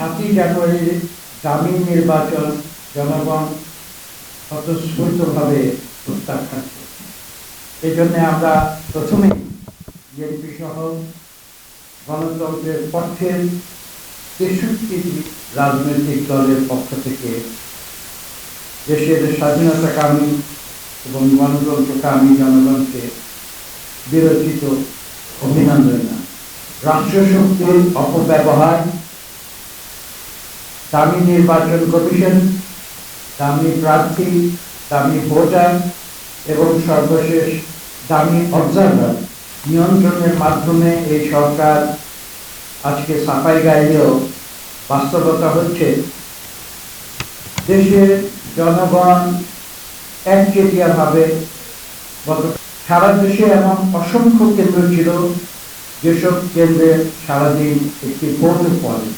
7ই জানুয়ারির দামি নির্বাচন জনগণ স্বতঃস্ফূর্তভাবে প্রত্যাখ্যান করছে। এই জন্য আমরা প্রথমেই বিএনপি সহ গণতন্ত্রের পক্ষের 63টি রাজনৈতিক দলের পক্ষ থেকে দেশের স্বাধীনতাকামী এবং গণতন্ত্রকামী জনগণকে বিরচিত অভিনন্দন। রাষ্ট্রশক্তির অপব্যবহার, দামি নির্বাচন কমিশন, দামি প্রার্থী, দামি ভোটার এবং সর্বশেষ দামি অবজারভার নিয়ন্ত্রণের মাধ্যমে এই সরকার আজকে সাফাই গাইলেও বাস্তবতা হচ্ছে দেশের জনগণ একচেটিয়াভাবে সারা দেশে এমন অসংখ্য কেন্দ্র ছিল যেসব কেন্দ্রে সারাদিন একটি ভোটও পড়ে।